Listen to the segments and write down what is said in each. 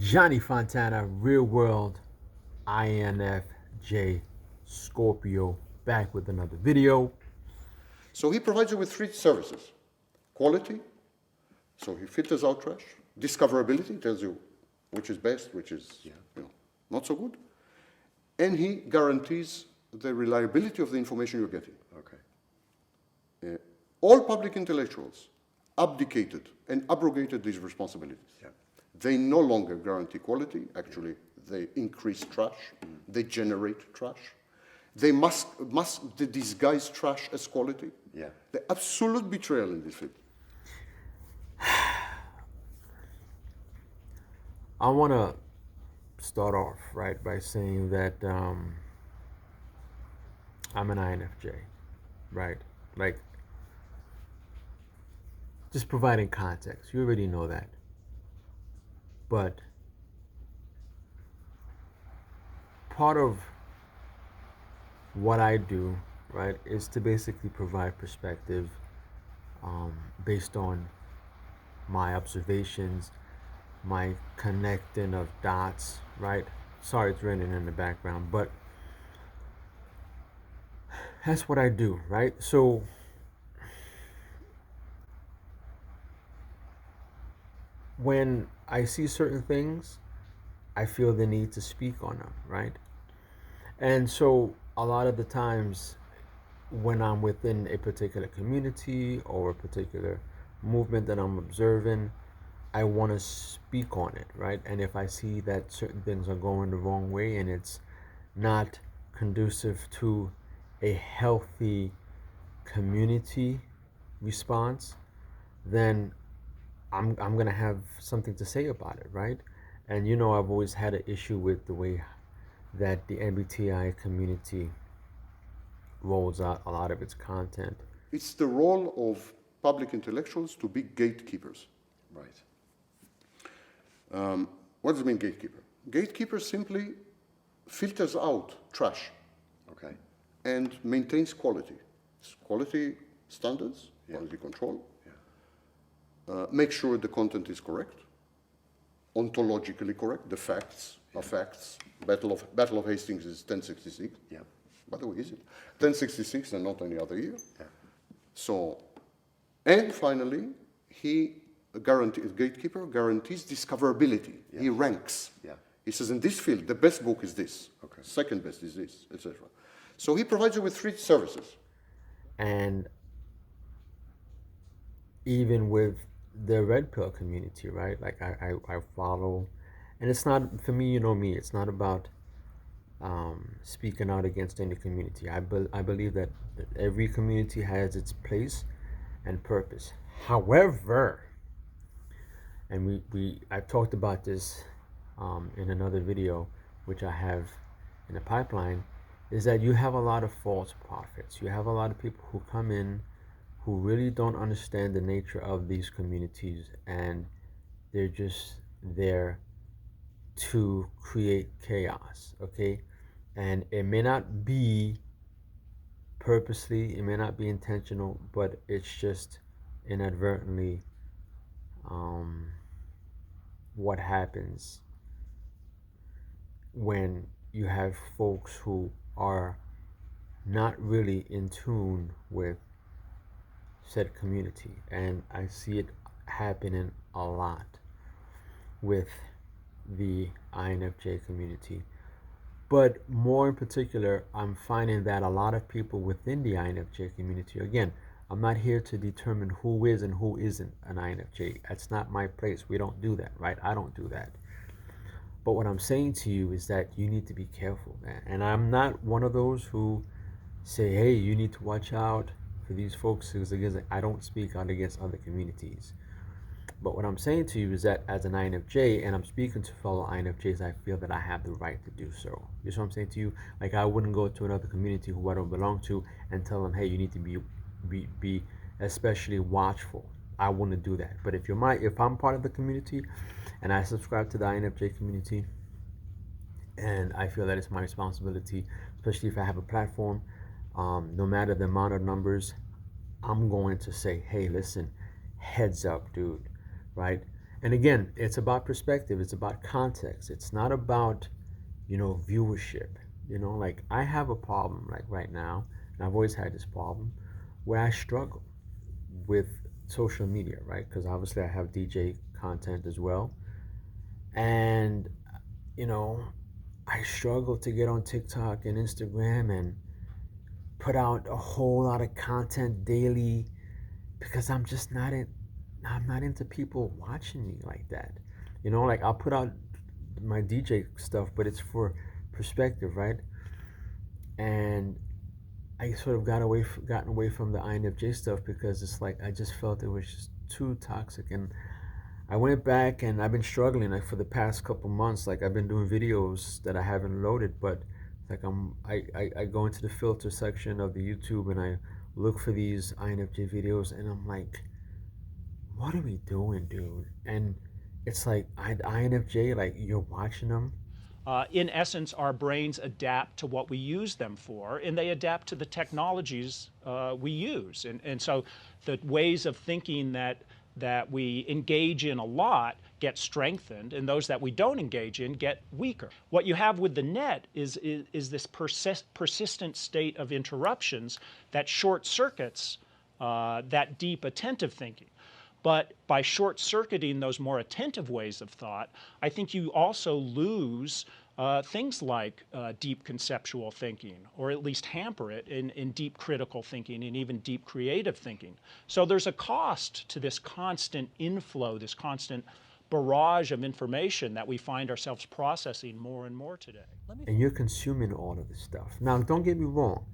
Johnny Fontana, real world INFJ Scorpio, back with another video. So he provides you with three services. Quality, so he filters out trash. Discoverability, tells you which is best, which is not so good. And he guarantees the reliability of the information you're getting. Okay. All public intellectuals abdicated and abrogated these responsibilities. Yeah. They no longer guarantee quality. Actually, they increase trash. They generate trash. They must disguise trash as quality. Yeah. The absolute betrayal in this field. I want to start off, right, by saying that I'm an INFJ, right? Like, just providing context. You already know that. But part of what I do, right, is to basically provide perspective based on my observations, my connecting of dots, right? Sorry, it's raining in the background, but that's what I do, right? So when I see certain things, I feel the need to speak on them, right? And so a lot of the times when I'm within a particular community or a particular movement that I'm observing, I want to speak on it, right? And if I see that certain things are going the wrong way and it's not conducive to a healthy community response, then I'm going to have something to say about it, right? And you know, I've always had an issue with the way that the MBTI community rolls out a lot of its content. It's the role of public intellectuals to be gatekeepers. Right. What does it mean, gatekeeper? Gatekeeper simply filters out trash Okay. and maintains quality. Quality standards, Yeah. quality control. Yeah. Make sure the content is correct, ontologically correct. The facts are facts. Battle of Hastings is 1066. Yeah. By the way, is it 1066 and not any other year? Yeah. So, and finally, gatekeeper guarantees discoverability. Yeah. He ranks. Yeah. He says, in this field, the best book is this. Okay. Second best is this, etc. So he provides you with three services. And even with the red pill community, right? Like I follow, and it's not, for me, you know me, it's not about speaking out against any community. I believe that every community has its place and purpose. However, and I've talked about this in another video, which I have in the pipeline, is that you have a lot of false prophets. You have a lot of people who come in who really don't understand the nature of these communities, and they're just there to create chaos, okay? And it may not be purposely, it may not be intentional, but it's just inadvertently what happens when you have folks who are not really in tune with said community. And I see it happening a lot with the INFJ community. But more in particular, I'm finding that a lot of people within the INFJ community, again, I'm not here to determine who is and who isn't an INFJ. That's not my place. We don't do that, right? I don't do that. But what I'm saying to you is that you need to be careful, man. And I'm not one of those who say, hey, you need to watch out for these folks, because again, I don't speak out against other communities. But what I'm saying to you is that as an INFJ, and I'm speaking to fellow INFJs, I feel that I have the right to do so. You know what I'm saying to you? Like, I wouldn't go to another community who I don't belong to and tell them, hey, you need to be especially watchful. I wouldn't do that. But if I'm part of the community and I subscribe to the INFJ community, and I feel that it's my responsibility, especially if I have a platform, no matter the amount of numbers, I'm going to say, hey, listen, heads up, dude, right? And again, it's about perspective, it's about context. It's not about, viewership. Like I have a problem like right now, and I've always had this problem where I struggle with social media, right? Because obviously I have DJ content as well. And, you know, I struggle to get on TikTok and Instagram and put out a whole lot of content daily because I'm not into people watching me like that. Like I'll put out my DJ stuff, but it's for perspective, right? And I sort of gotten away from the INFJ stuff because it's like I just felt it was just too toxic, and I went back and I've been struggling like for the past couple months. Like I've been doing videos that I haven't loaded, but like I go into the filter section of the YouTube and I look for these INFJ videos, and I'm like, what are we doing, dude? And it's like INFJ, like you're watching them. In essence, our brains adapt to what we use them for, and they adapt to the technologies we use. And so the ways of thinking that we engage in a lot get strengthened, and those that we don't engage in get weaker. What you have with the net is this persistent state of interruptions that short circuits that deep attentive thinking. But by short circuiting those more attentive ways of thought, I think you also lose things like deep conceptual thinking, or at least hamper it in deep critical thinking and even deep creative thinking. So there's a cost to this constant inflow, this constant barrage of information that we find ourselves processing more and more today. And you're consuming all of this stuff. Now, don't get me wrong.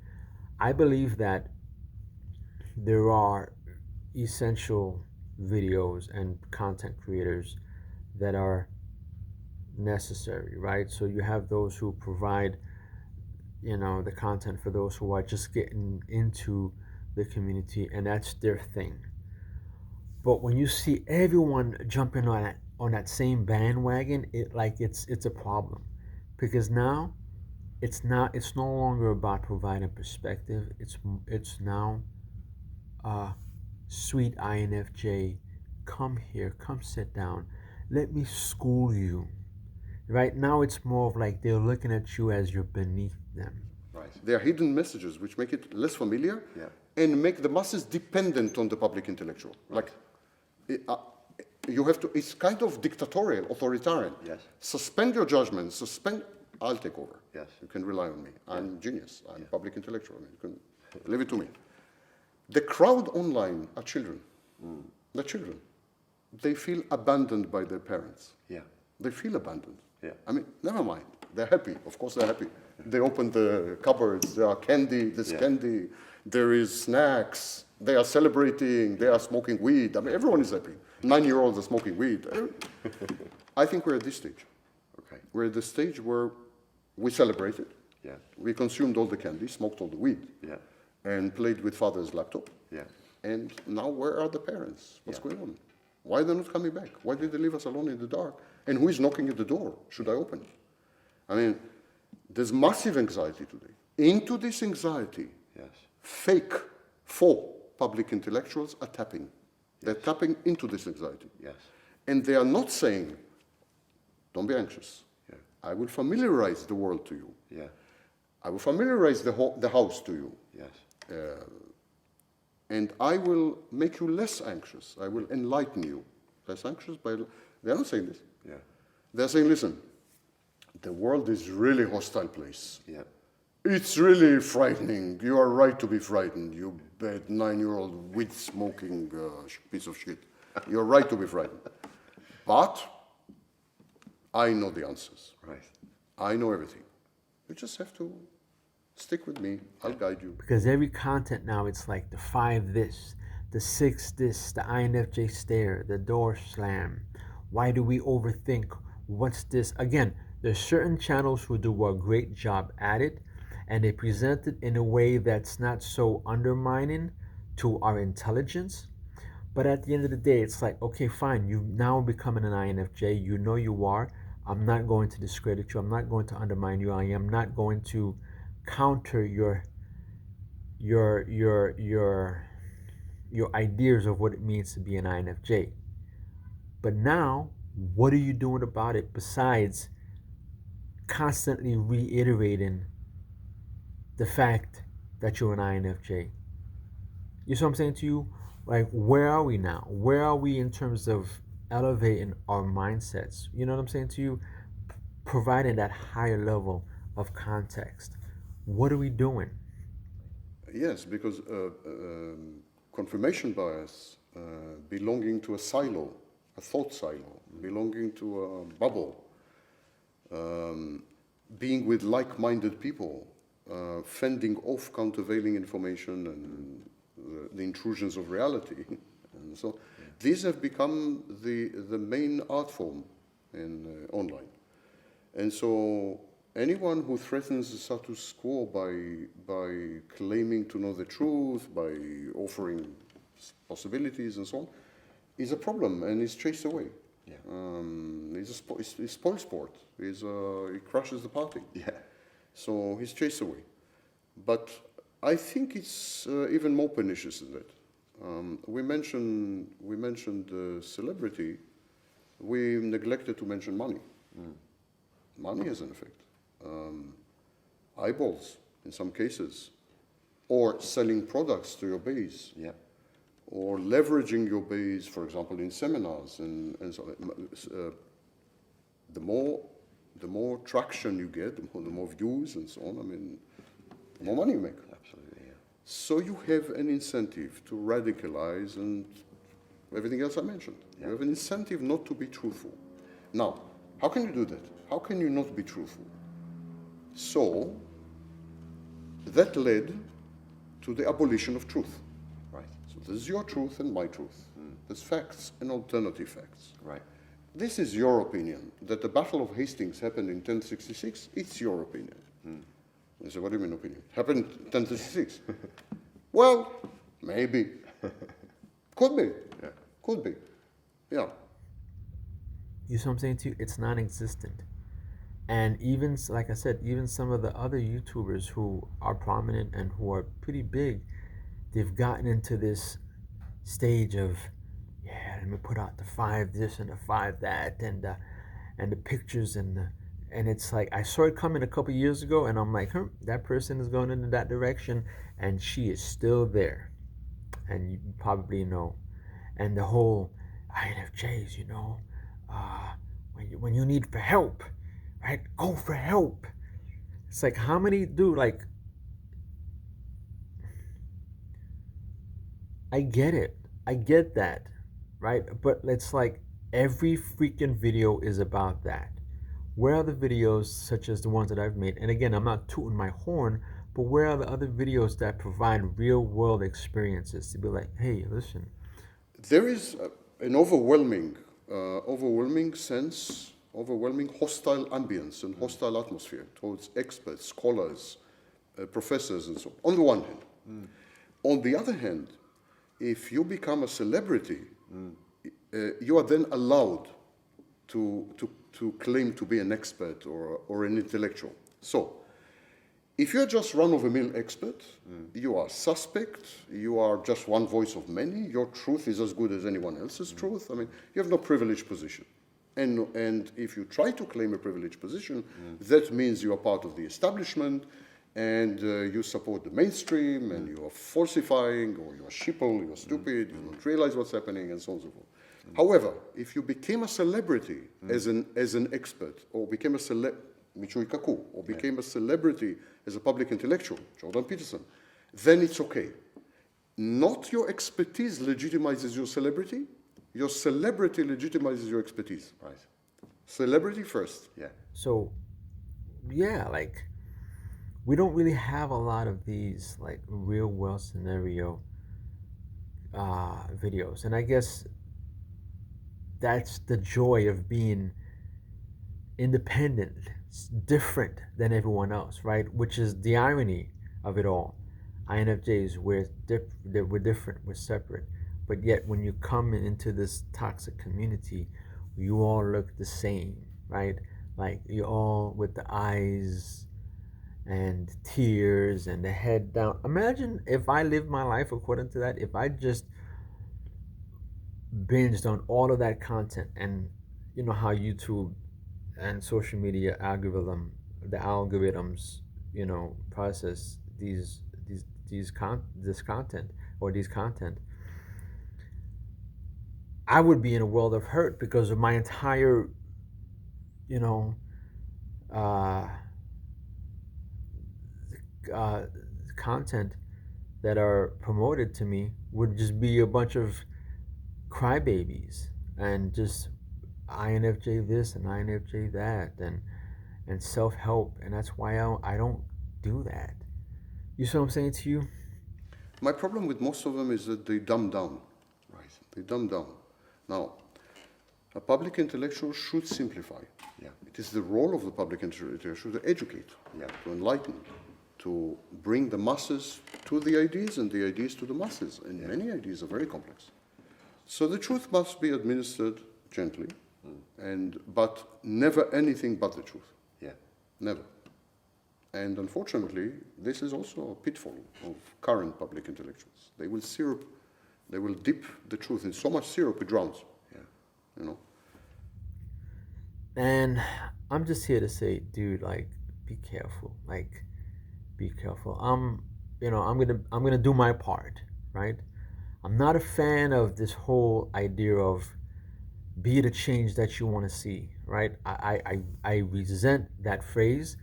I believe that there are essential videos and content creators that are necessary, right? So you have those who provide, the content for those who are just getting into the community, and that's their thing. But when you see everyone jumping on that same bandwagon, it's a problem, because now it's no longer about providing perspective. It's now sweet INFJ, come here, come sit down, let me school you. Right now, it's more of like they're looking at you as you're beneath them. Right. There are hidden messages which make it less familiar and make the masses dependent on the public intellectual. Right. Like, you have to, it's kind of dictatorial, authoritarian. Yes. Suspend your judgment, I'll take over. Yes. You can rely on me. I'm genius. I'm public intellectual. I mean, you can leave it to me. The crowd online are children. They're children. They feel abandoned by their parents. Yeah. They feel abandoned. Yeah. I mean, never mind. They're happy. Of course they're happy. They open the cupboards. There are candy. There's candy. There is snacks. They are celebrating. They are smoking weed. I mean, everyone is happy. 9-year-olds are smoking weed. I think we're at this stage. Okay. We're at the stage where we celebrated. Yeah. We consumed all the candy, smoked all the weed. Yeah. And played with father's laptop. Yeah. And now where are the parents? What's going on? Why are they not coming back? Why did they leave us alone in the dark? And who is knocking at the door? Should I open it? I mean, there's massive anxiety today. Into this anxiety, fake, public intellectuals are tapping. They're tapping into this anxiety. Yes. And they are not saying, don't be anxious. Yeah. I will familiarize the world to you. Yeah. I will familiarize the house to you. Yes. And I will make you less anxious. I will enlighten you. Less anxious by... They're not saying this. Yeah. They're saying, listen, the world is really a hostile place. Yeah. It's really frightening. You are right to be frightened, you bad 9-year-old weed-smoking piece of shit. You're right to be frightened. But I know the answers. Right. I know everything. You just have to stick with me. I'll guide you. Because every content now, it's like the 5 this, the 6 this, the INFJ stare, the door slam. Why do we overthink? What's this? Again, there's certain channels who do a great job at it, and they present it in a way that's not so undermining to our intelligence. But at the end of the day, it's like, okay, fine, you've now becoming an INFJ. You know you are. I'm not going to discredit you. I'm not going to undermine you. I am not going to counter your ideas of what it means to be an INFJ. But now, what are you doing about it besides constantly reiterating the fact that you're an INFJ? You see what I'm saying to you? Like, where are we now? Where are we in terms of elevating our mindsets? You know what I'm saying to you? Providing that higher level of context. What are we doing? Yes, because confirmation bias, belonging to a silo, a thought silo, belonging to a bubble, being with like-minded people, fending off countervailing information and the intrusions of reality. And so these have become the main art form in online. And so anyone who threatens the status quo by claiming to know the truth, by offering possibilities and so on, is a problem and is chased away. Yeah. It's spoil sport. He crashes the party. Yeah. So he's chased away. But I think it's even more pernicious than that. We mentioned celebrity. We neglected to mention money. Money has an effect. Eyeballs, in some cases, or selling products to your base, Yeah. or leveraging your base, for example, in seminars, and so the more traction you get, the more views and so on. I mean, the more money you make. Absolutely. Yeah. So you have an incentive to radicalize and everything else I mentioned. Yeah. You have an incentive not to be truthful. Now, how can you do that? How can you not be truthful? So that led to the abolition of truth. Right. So this is your truth and my truth. There's facts and alternative facts. Right. This is your opinion. That the Battle of Hastings happened in 1066, it's your opinion. You say, what do you mean opinion? Happened in 1066. Well, maybe. Could be. Yeah. Could be. Yeah. You see what I'm saying to you? It's non-existent. And even, like I said, even some of the other YouTubers who are prominent and who are pretty big, they've gotten into this stage of, yeah, let me put out the 5 this and the 5 that, and the pictures and it's like I saw it coming a couple years ago, and I'm like, that person is going into that direction, and she is still there, and you probably know, and the whole INFJs, when you need for help, right? Go for help. It's like, how many do, like, I get it. I get that, right? But it's like every freaking video is about that. Where are the videos such as the ones that I've made? And again, I'm not tooting my horn, but where are the other videos that provide real world experiences to be like, hey, listen. There is an overwhelming hostile ambience and hostile atmosphere towards experts, scholars, professors, and so on the one hand. On the other hand, if you become a celebrity, you are then allowed to claim to be an expert or an intellectual. So, if you're just run-of-the-mill expert, you are suspect, you are just one voice of many, your truth is as good as anyone else's truth. I mean, you have no privileged position. And if you try to claim a privileged position, that means you are part of the establishment, and you support the mainstream, and you are falsifying, or you are sheeple, you are stupid, you don't realize what's happening, and so on and so forth. However, if you became a celebrity as an expert, or became a Michui Kaku, or became a celebrity as a public intellectual, Jordan Peterson, then it's okay. Not your expertise legitimizes your celebrity legitimizes your expertise. Right. Celebrity first. Yeah. So, yeah, like, we don't really have a lot of these, like, real world scenario videos. And I guess that's the joy of being independent, different than everyone else, right? Which is the irony of it all. INFJs, we're different, we're separate. But yet, when you come into this toxic community, you all look the same, right? Like, you're all with the eyes and tears and the head down. Imagine if I lived my life according to that. If I just binged on all of that content, and you know how YouTube and social media the algorithms, process this content or these content. I would be in a world of hurt because of my entire, you know, uh, uh, content that are promoted to me would just be a bunch of crybabies and just INFJ this and INFJ that and self help, and that's why I don't do that. You see what I'm saying to you? My problem with most of them is that they dumb down. Right. They dumb down. Now, a public intellectual should simplify. Yeah. It is the role of the public intellectual to educate, Yeah. to enlighten, to bring the masses to the ideas and the ideas to the masses. And many ideas are very complex. So the truth must be administered gently, but never anything but the truth. Yeah. Never. And unfortunately, this is also a pitfall of current public intellectuals. They will dip the truth in so much syrup it drowns. Yeah. You know. And I'm just here to say, dude, like, be careful. Like, be careful. I'm gonna do my part, right? I'm not a fan of this whole idea of be the change that you want to see, right? I resent that phrase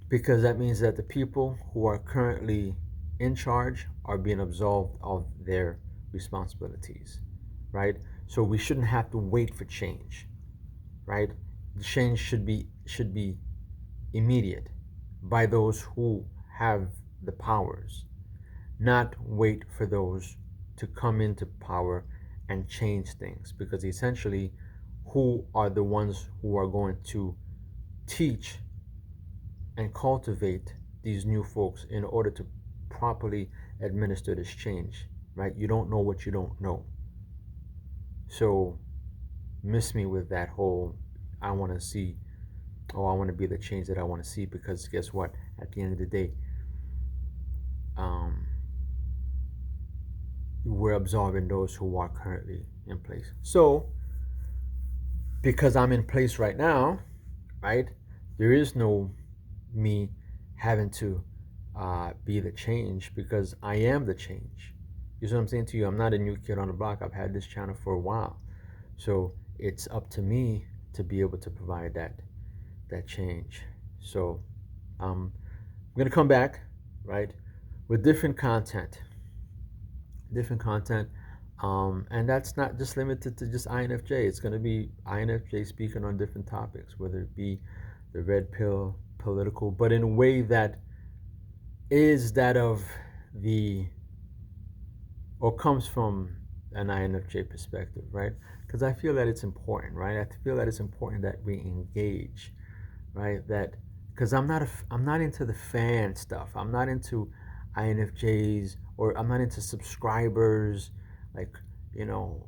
because that means that the people who are currently in charge are being absolved of their responsibilities, right? So we shouldn't have to wait for change, right? The change should be immediate by those who have the powers, not wait for those to come into power and change things, because essentially who are the ones who are going to teach and cultivate these new folks in order to properly administer this change, right? You don't know what you don't know. So miss me with that whole I want to see, oh, I want to be the change that I want to see, because guess what? At the end of the day, um, we're absolving those who are currently in place. So, because I'm in place right now, right, there is no me having to be the change, because I am the change. You see what I'm saying to you? I'm not a new kid on the block. I've had this channel for a while. So it's up to me to be able to provide that change. So I'm gonna come back, right, with different content, and that's not just limited to just INFJ. It's gonna be INFJ speaking on different topics, whether it be the red pill, political, but in a way that is that of the or comes from an INFJ perspective, right? Because I feel that it's important, right? I feel that it's important that we engage, right? That because I'm not into the fan stuff. I'm not into INFJs, or I'm not into subscribers, like, you know,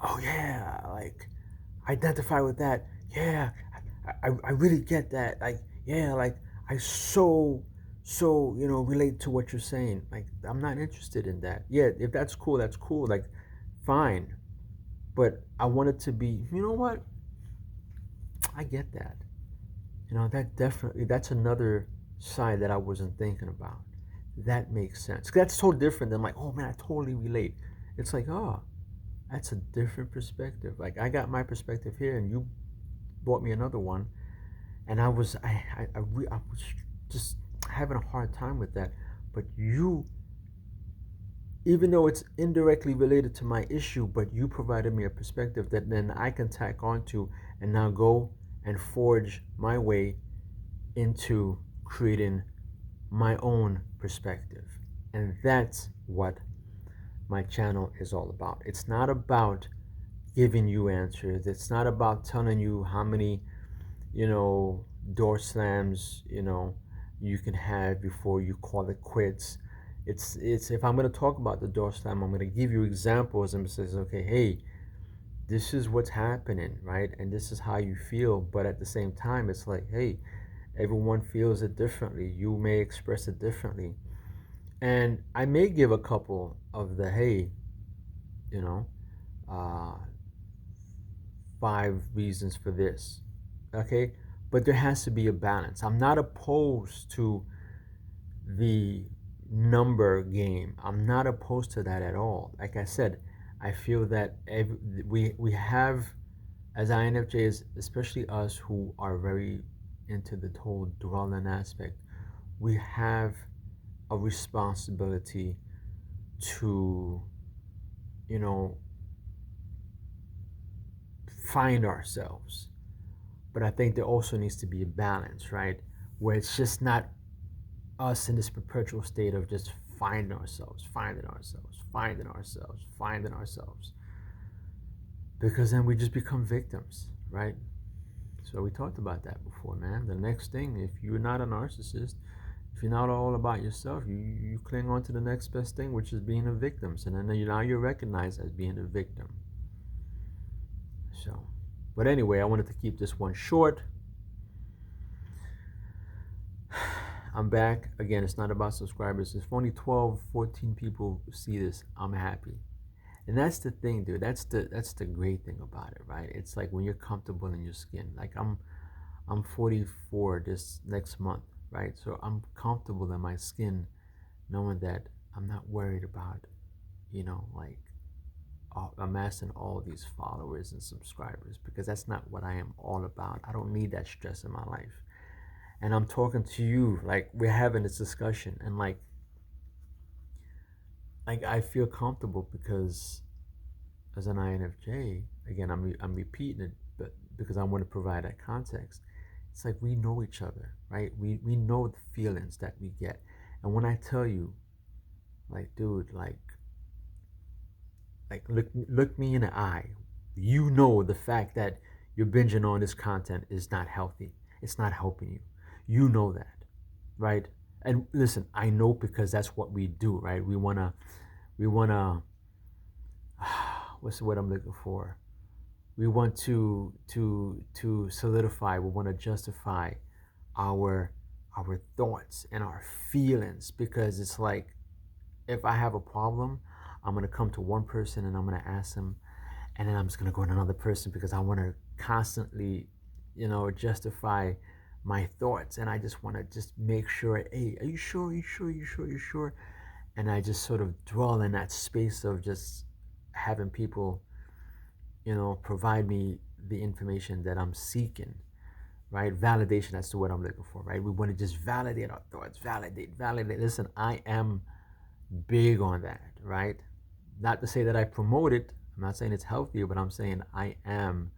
oh yeah, like identify with that. Yeah, I really get that. Like, yeah, like I relate to what you're saying. Like, I'm not interested in that. Yeah, if that's cool, that's cool. Like, fine. But I want it to be, you know what? I get that. That definitely, that's another side that I wasn't thinking about. That makes sense. That's so different than like, oh man, I totally relate. It's like, oh, that's a different perspective. Like, I got my perspective here, and you brought me another one, and I was just having a hard time with that. But you, even though it's indirectly related to my issue, but you provided me a perspective that then I can tack onto and now go and forge my way into creating my own perspective. And that's what my channel is all about. It's not about giving you answers. It's not about telling you how many, door slams, you can have before you call it quits. It's if I'm going to talk about the door slam, I'm going to give you examples and say, okay, hey, this is what's happening, right? And this is how you feel. But at the same time, it's like, hey, everyone feels it differently. You may express it differently. And I may give a couple of the, hey, you know, uh, 5 reasons for this. Okay, but there has to be a balance. I'm not opposed to the number game. I'm not opposed to that at all. Like I said, I feel that we have, as INFJs, especially us who are very into the whole dwelling aspect, we have a responsibility to, you know, find ourselves. But I think there also needs to be a balance, right? Where it's just not us in this perpetual state of just finding ourselves, finding ourselves, finding ourselves, finding ourselves. Because then we just become victims, right? So we talked about that before, man. The next thing, if you're not a narcissist, if you're not all about yourself, you cling on to the next best thing, which is being a victim. So then now you're recognized as being a victim. So, but anyway, I wanted to keep this one short. I'm back. Again, it's not about subscribers. If only 12, 14 people see this, I'm happy. And that's the thing, dude. That's the great thing about it, right? It's like when you're comfortable in your skin. Like I'm 44 this next month, right? So I'm comfortable in my skin, knowing that I'm not worried about, like amassing all these followers and subscribers, because that's not what I am all about. I don't need that stress in my life. And I'm talking to you, like we're having this discussion, and like I feel comfortable because as an INFJ, again, I'm repeating it, but because I want to provide that context, it's like we know each other, right? We know the feelings that we get. And when I tell you, like, dude, look me in the eye, you know the fact that you're binging on this content is not healthy. It's not helping you. You know that, right? And listen, I know because that's what we do, right? We wanna what's the word I'm looking for? We want to solidify, we want to justify our our thoughts and our feelings, because it's like if I have a problem, I'm gonna come to one person and I'm gonna ask them, and then I'm just gonna go to another person because I want to constantly, justify my thoughts, and I just want to just make sure, hey, are you sure? Are you sure? Are you sure? Are you sure? And I just sort of dwell in that space of just having people, provide me the information that I'm seeking, right? Validation, that's the word I'm looking for, right? We want to just validate our thoughts, validate. Listen, I am big on that, right? Not to say that I promote it. I'm not saying it's healthy, but I'm saying I am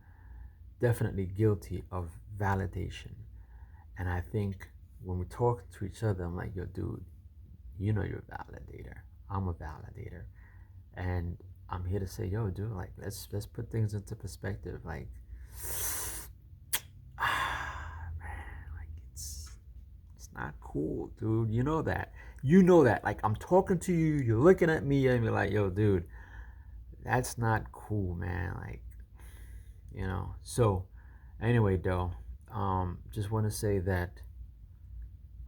definitely guilty of validation. And I think when we talk to each other, I'm like, yo, dude, you're a validator. I'm a validator. And I'm here to say, yo, dude, like let's put things into perspective. Like, man, like it's not cool, dude. You know that. You know that. Like I'm talking to you, you're looking at me, and you're like, yo, dude, that's not cool, man. Like, So, anyway, though, just want to say that,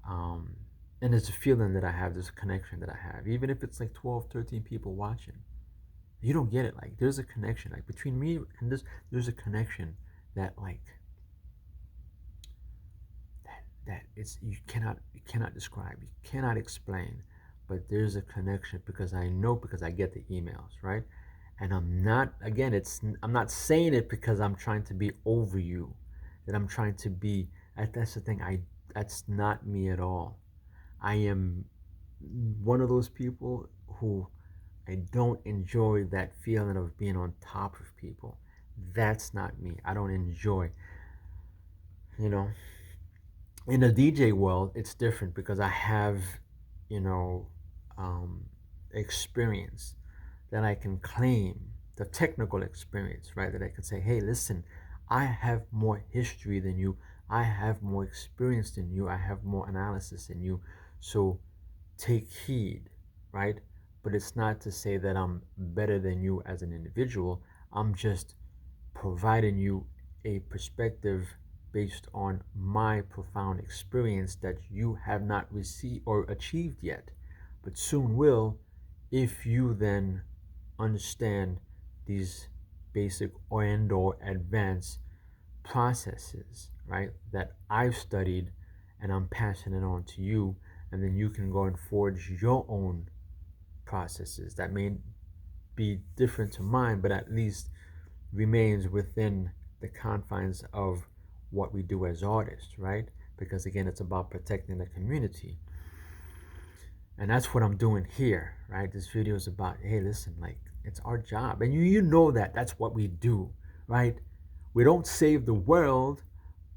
um, and it's a feeling that I have, this connection that I have, even if it's like 12, 13 people watching. You don't get it. Like there's a connection, like between me and this. There's a connection that that it's you cannot describe, you cannot explain, but there's a connection because I know, because I get the emails, right? And I'm not saying it because I'm trying to be over you, that I'm trying to be. That's the thing. That's not me at all. I am one of those people who I don't enjoy that feeling of being on top of people. That's not me. I don't enjoy, you know. In the DJ world, it's different because I have, you know, um, experience that I can claim, the technical experience, right? That I can say, hey, listen, I have more history than you. I have more experience than you. I have more analysis than you. So take heed, right? But it's not to say that I'm better than you as an individual. I'm just providing you a perspective based on my profound experience that you have not received or achieved yet, but soon will, if you then understand these basic and or advanced processes, right, that I've studied and I'm passing it on to you, and then you can go and forge your own processes that may be different to mine, but at least remains within the confines of what we do as artists, right? Because again, it's about protecting the community. And that's what I'm doing here, right? This video is about, hey, listen, like, it's our job. And you know that that's what we do, right? We don't save the world,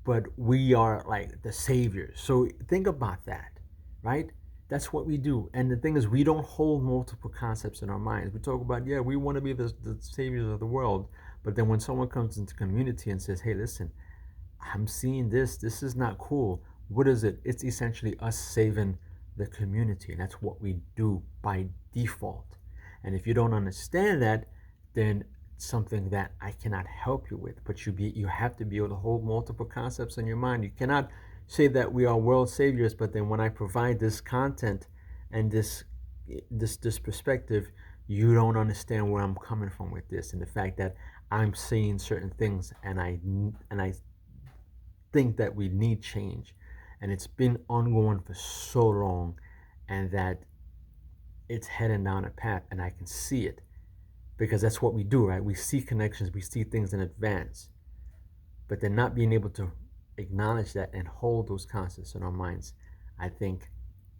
but we are like the saviors. So think about that, right? That's what we do. And the thing is, we don't hold multiple concepts in our minds. We talk about, yeah, we want to be the saviors of the world. But then when someone comes into community and says, hey, listen, I'm seeing this is not cool. What is it? It's essentially us saving the community. And that's what we do by default. And if you don't understand that, then something that I cannot help you with. But you have to be able to hold multiple concepts in your mind. You cannot say that we are world saviors, but then when I provide this content and this perspective, you don't understand where I'm coming from with this, and the fact that I'm saying certain things and I think that we need change, and it's been ongoing for so long, and that it's heading down a path, and I can see it because that's what we do, right? We see connections, we see things in advance, but then not being able to acknowledge that and hold those concepts in our minds, I think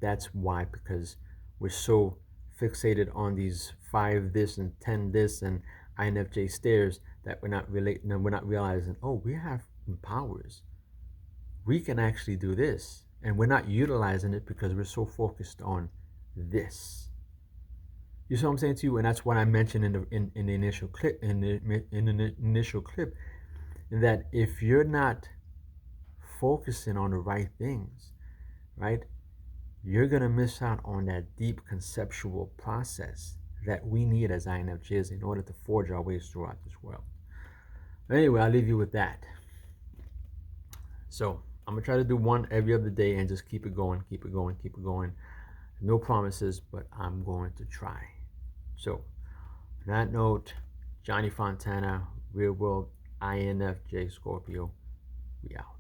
that's why, because we're so fixated on these 5 this and 10 this and INFJ stairs that we're not realizing, oh, we have powers. We can actually do this, and we're not utilizing it because we're so focused on this. You see what I'm saying to you? And that's what I mentioned in the initial clip, that if you're not focusing on the right things, right, you're gonna miss out on that deep conceptual process that we need as INFJs in order to forge our ways throughout this world. Anyway, I'll leave you with that. So I'm gonna try to do one every other day and just keep it going, keep it going, keep it going. No promises, but I'm going to try. So on that note, Johnny Fontana, Real World INFJ Scorpio, we out.